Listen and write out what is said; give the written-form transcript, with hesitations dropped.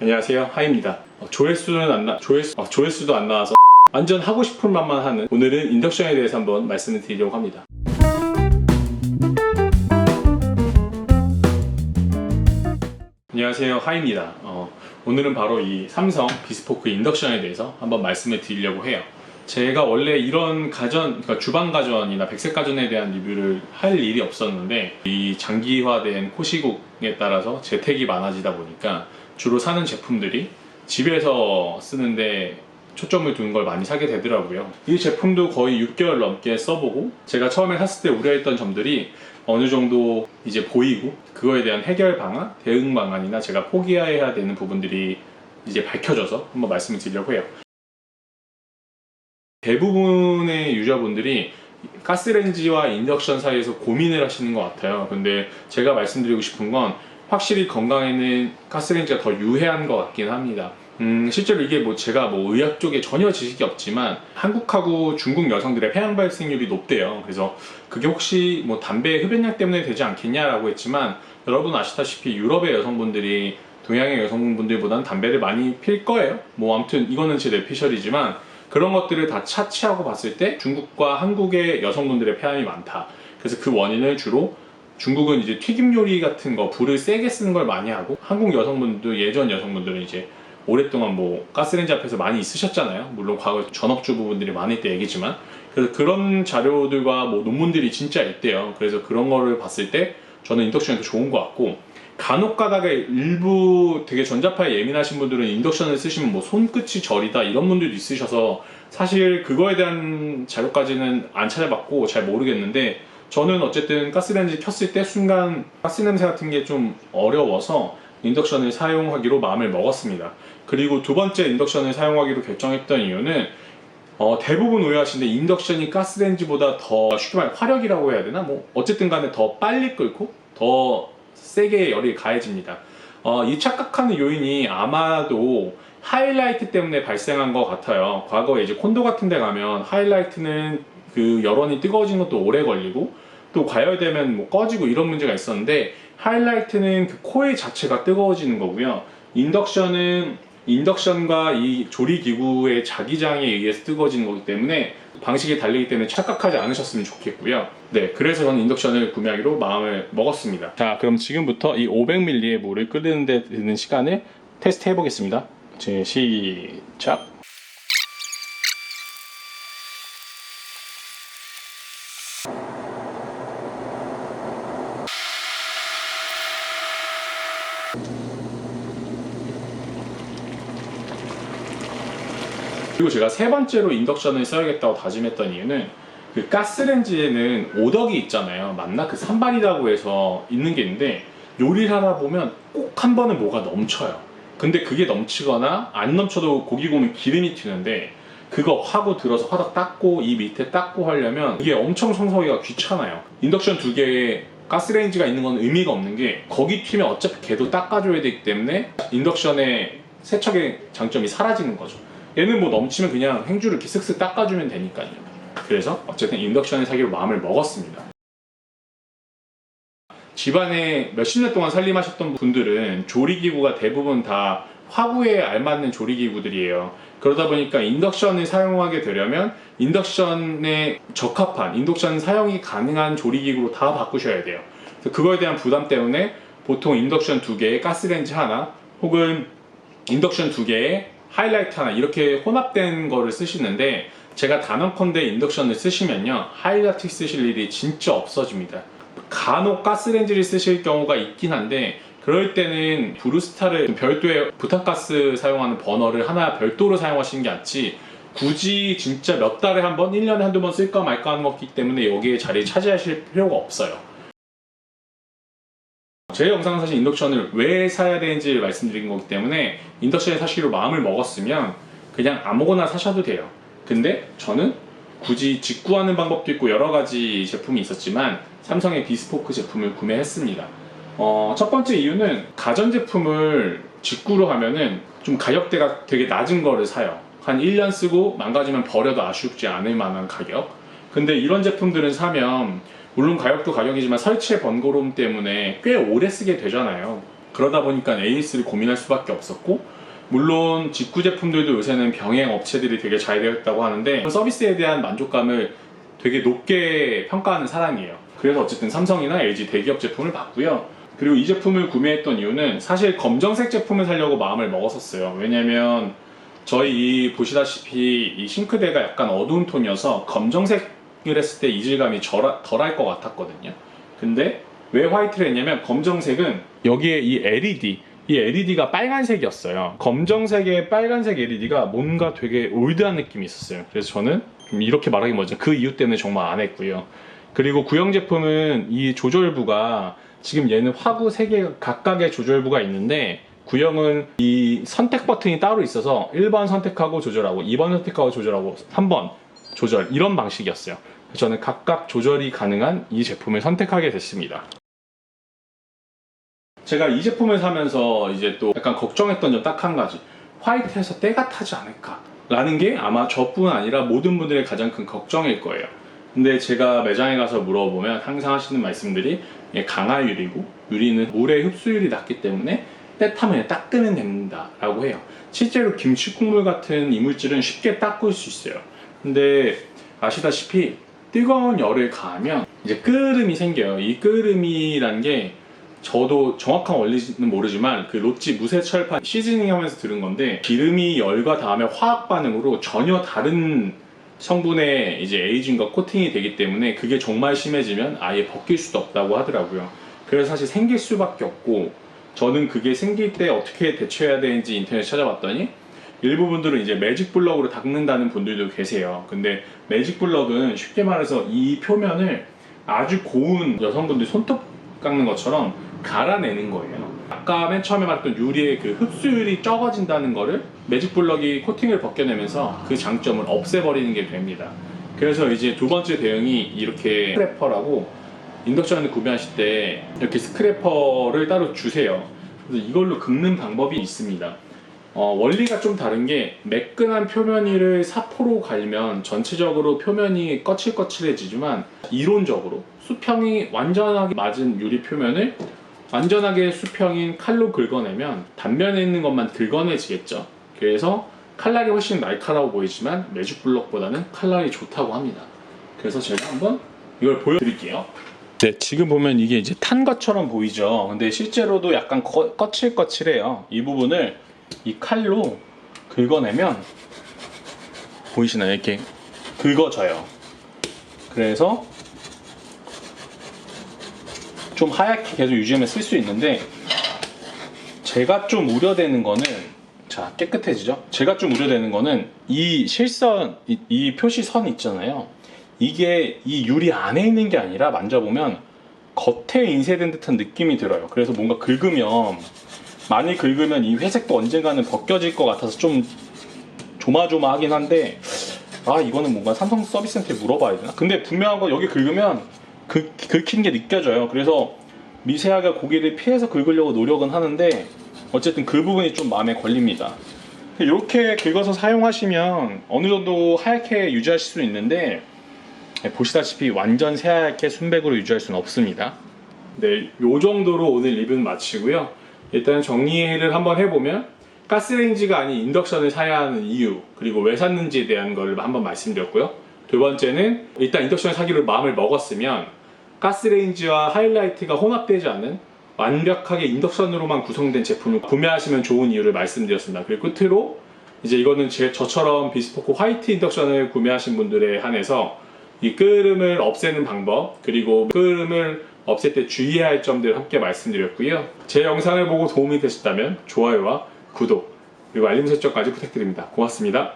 안녕하세요, 하이입니다. 조회수도 안 나와서 완전 하고 싶은 말만 하는, 오늘은 인덕션에 대해서 한번 말씀을 드리려고 합니다. 안녕하세요, 하이입니다. 오늘은 바로 이 삼성 비스포크 인덕션에 대해서 한번 말씀을 드리려고 해요. 제가 원래 이런 가전, 그러니까 주방 가전이나 백색 가전에 대한 리뷰를 할 일이 없었는데, 이 장기화된 코시국에 따라서 재택이 많아지다 보니까 주로 사는 제품들이 집에서 쓰는데 초점을 두는 걸 많이 사게 되더라고요. 이 제품도 거의 6개월 넘게 써보고, 제가 처음에 샀을 때 우려했던 점들이 어느 정도 이제 보이고, 그거에 대한 해결 방안, 대응 방안이나 제가 포기해야 되는 부분들이 이제 밝혀져서 한번 말씀을 드리려고 해요. 대부분의 유저분들이 가스레인지와 인덕션 사이에서 고민을 하시는 것 같아요. 근데 제가 말씀드리고 싶은 건, 확실히 건강에는 가스레인지가 더 유해한 것 같긴 합니다. 실제로 이게 제가 의학 쪽에 전혀 지식이 없지만 한국하고 중국 여성들의 폐암 발생률이 높대요. 그래서 그게 혹시 담배 흡연량 때문에 되지 않겠냐라고 했지만, 여러분 아시다시피 유럽의 여성분들이 동양의 여성분들보다는 담배를 많이 필 거예요. 아무튼 이거는 제 뇌피셜이지만, 그런 것들을 다 차치하고 봤을 때 중국과 한국의 여성분들의 폐암이 많다. 그래서 그 원인을 주로 중국은 이제 튀김 요리 같은 거 불을 세게 쓰는 걸 많이 하고, 한국 여성분들도, 예전 여성분들은 이제 오랫동안 가스레인지 앞에서 많이 있으셨잖아요. 물론 과거 전업주부분들이 많을 때 얘기지만. 그래서 그런 자료들과 논문들이 진짜 있대요. 그래서 그런 거를 봤을 때 저는 인덕션이 더 좋은 것 같고, 간혹 가다가 일부 되게 전자파에 예민하신 분들은 인덕션을 쓰시면 손끝이 저리다 이런 분들도 있으셔서, 사실 그거에 대한 자료까지는 안 찾아봤고 잘 모르겠는데, 저는 어쨌든 가스레인지 켰을 때 순간 가스 냄새 같은 게 좀 어려워서 인덕션을 사용하기로 마음을 먹었습니다. 그리고 두 번째 인덕션을 사용하기로 결정했던 이유는, 대부분 오해하시는데 인덕션이 가스레인지보다 더, 쉽게 말해 화력이라고 해야 되나? 어쨌든 간에 더 빨리 끓고 더 세게 열이 가해집니다. 이 착각하는 요인이 아마도 하이라이트 때문에 발생한 것 같아요. 과거에 이제 콘도 같은 데 가면 하이라이트는 그 열원이 뜨거워지는 것도 오래 걸리고, 또 과열되면 꺼지고 이런 문제가 있었는데, 하이라이트는 그 코일 자체가 뜨거워지는 거고요. 인덕션과 이 조리기구의 자기장에 의해서 뜨거워지는 거기 때문에 방식이 달리기 때문에 착각하지 않으셨으면 좋겠고요. 네, 그래서 저는 인덕션을 구매하기로 마음을 먹었습니다. 자, 그럼 지금부터 이 500ml의 물을 끓이는 데 드는 시간을 테스트 해보겠습니다. 시작! 그리고 제가 세 번째로 인덕션을 써야겠다고 다짐했던 이유는, 그 가스레인지에는 오덕이 있잖아요. 맞나? 그 산발이라고 해서 있는 게 있는데, 요리를 하다 보면 꼭 한 번은 뭐가 넘쳐요. 근데 그게 넘치거나 안 넘쳐도 고기 구우면 기름이 튀는데, 그거 하고 들어서 화덕 닦고 이 밑에 닦고 하려면 이게 엄청 청소하기가 귀찮아요. 인덕션 두 개에 가스레인지가 있는 건 의미가 없는 게, 거기 튀면 어차피 걔도 닦아줘야 되기 때문에 인덕션의 세척의 장점이 사라지는 거죠. 얘는 넘치면 그냥 행주를 이렇게 쓱쓱 닦아주면 되니까요. 그래서 어쨌든 인덕션을 사기로 마음을 먹었습니다. 집안에 몇십 년 동안 살림하셨던 분들은 조리기구가 대부분 다 화구에 알맞는 조리기구들이에요. 그러다 보니까 인덕션을 사용하게 되려면 인덕션에 적합한, 인덕션 사용이 가능한 조리기구로 다 바꾸셔야 돼요. 그래서 그거에 대한 부담 때문에 보통 인덕션 2개에 가스레인지 하나, 혹은 인덕션 2개에 하이라이트 하나, 이렇게 혼합된 거를 쓰시는데, 제가 단언컨대 인덕션을 쓰시면요, 하이라이트 쓰실 일이 진짜 없어집니다. 간혹 가스레인지를 쓰실 경우가 있긴 한데, 그럴 때는 브루스타를 별도의 부탄가스 사용하는 버너를 하나 별도로 사용하시는 게 낫지, 굳이 진짜 몇 달에 한 번, 1년에 한두 번 쓸까 말까 하는 거기 때문에 여기에 자리 차지하실 필요가 없어요. 제 영상은 사실 인덕션을 왜 사야 되는지 말씀드린 거기 때문에, 인덕션에 사시기로 마음을 먹었으면 그냥 아무거나 사셔도 돼요. 근데 저는 굳이 직구하는 방법도 있고 여러 가지 제품이 있었지만 삼성의 비스포크 제품을 구매했습니다. 첫 번째 이유는, 가전제품을 직구로 하면은 좀 가격대가 되게 낮은 거를 사요. 한 1년 쓰고 망가지면 버려도 아쉽지 않을 만한 가격. 근데 이런 제품들은 사면 물론 가격도 가격이지만 설치의 번거로움 때문에 꽤 오래 쓰게 되잖아요. 그러다 보니까 AS를 고민할 수밖에 없었고, 물론 직구 제품들도 요새는 병행 업체들이 되게 잘 되어 있다고 하는데 서비스에 대한 만족감을 되게 높게 평가하는 사람이에요. 그래서 어쨌든 삼성이나 LG 대기업 제품을 봤고요. 그리고 이 제품을 구매했던 이유는 사실 검정색 제품을 사려고 마음을 먹었었어요. 왜냐면 저희 보시다시피 이 싱크대가 약간 어두운 톤이어서 검정색을 했을 때 이질감이 덜할 것 같았거든요. 근데 왜 화이트를 했냐면 검정색은 여기에 이 LED가 빨간색이었어요. 검정색의 빨간색 LED가 뭔가 되게 올드한 느낌이 있었어요. 그래서 저는 이렇게 말하기 뭐죠. 그 이유 때문에 정말 안 했고요. 그리고 구형 제품은 이 조절부가 지금 얘는 화구 3개 각각의 조절부가 있는데 구형은 이 선택 버튼이 따로 있어서 1번 선택하고 조절하고 2번 선택하고 조절하고 3번 조절 이런 방식이었어요. 그래서 저는 각각 조절이 가능한 이 제품을 선택하게 됐습니다. 제가 이 제품을 사면서 이제 또 약간 걱정했던 점 딱 한 가지, 화이트에서 때가 타지 않을까 라는 게 아마 저뿐 아니라 모든 분들의 가장 큰 걱정일 거예요. 근데 제가 매장에 가서 물어보면 항상 하시는 말씀들이 강화유리고 유리는 물의 흡수율이 낮기 때문에 때 타면 닦으면 된다 라고 해요. 실제로 김치 국물 같은 이물질은 쉽게 닦을 수 있어요. 근데 아시다시피 뜨거운 열을 가하면 이제 끓음이 생겨요. 이 끓음이란 게 저도 정확한 원리는 모르지만 그 로찌 무쇠철판 시즈닝 하면서 들은 건데, 기름이 열과 닿으면 화학 반응으로 전혀 다른 성분의 이제 에이징과 코팅이 되기 때문에 그게 정말 심해지면 아예 벗길 수도 없다고 하더라고요. 그래서 사실 생길 수밖에 없고, 저는 그게 생길 때 어떻게 대처해야 되는지 인터넷 찾아봤더니 일부 분들은 이제 매직 블럭으로 닦는다는 분들도 계세요. 근데 매직 블럭은 쉽게 말해서 이 표면을 아주 고운 여성분들 손톱 깎는 것처럼 갈아내는 거예요. 아까 맨 처음에 말했던 유리의 그 흡수율이 적어진다는 거를 매직 블럭이 코팅을 벗겨내면서 그 장점을 없애버리는 게 됩니다. 그래서 이제 두 번째 대응이 이렇게 스크래퍼라고, 인덕션을 구매하실 때 이렇게 스크래퍼를 따로 주세요. 그래서 이걸로 긁는 방법이 있습니다. 원리가 좀 다른 게, 매끈한 표면을 사포로 갈면 전체적으로 표면이 거칠거칠해지지만 이론적으로 수평이 완전하게 맞은 유리 표면을 완전하게 수평인 칼로 긁어내면 단면에 있는 것만 긁어내지겠죠. 그래서 칼날이 훨씬 날카로워 보이지만 매직 블럭보다는 칼날이 좋다고 합니다. 그래서 제가 한번 이걸 보여드릴게요. 네, 지금 보면 이게 이제 탄 것처럼 보이죠. 근데 실제로도 약간 거칠거칠해요. 이 부분을 이 칼로 긁어내면 보이시나요? 이렇게 긁어져요. 그래서 좀 하얗게 계속 유지하면 쓸 수 있는데, 제가 좀 우려되는 거는, 자, 깨끗해지죠? 제가 좀 우려되는 거는 이 실선, 이 표시선 있잖아요. 이게 이 유리 안에 있는 게 아니라 만져보면 겉에 인쇄된 듯한 느낌이 들어요. 그래서 뭔가 긁으면, 많이 긁으면 이 회색도 언젠가는 벗겨질 것 같아서 좀 조마조마하긴 한데, 이거는 뭔가 삼성 서비스 센터에 물어봐야 되나? 근데 분명한 건 여기 긁으면 긁힌 게 느껴져요. 그래서 미세하게 고기를 피해서 긁으려고 노력은 하는데 어쨌든 그 부분이 좀 마음에 걸립니다. 이렇게 긁어서 사용하시면 어느 정도 하얗게 유지하실 수 있는데, 보시다시피 완전 새하얗게 순백으로 유지할 수는 없습니다. 네, 요 정도로 오늘 리뷰는 마치고요. 일단 정리를 한번 해보면, 가스레인지가 아닌 인덕션을 사야 하는 이유, 그리고 왜 샀는지에 대한 걸 한번 말씀드렸고요. 두 번째는 일단 인덕션을 사기로 마음을 먹었으면 가스레인지와 하이라이트가 혼합되지 않은 완벽하게 인덕션으로만 구성된 제품을 구매하시면 좋은 이유를 말씀드렸습니다. 그리고 끝으로 이제 이거는 저처럼 비스포크 화이트 인덕션을 구매하신 분들에 한해서 이 끓음을 없애는 방법, 그리고 끓음을 없앨 때 주의해야 할 점들을 함께 말씀드렸고요. 제 영상을 보고 도움이 되셨다면 좋아요와 구독, 그리고 알림 설정까지 부탁드립니다. 고맙습니다.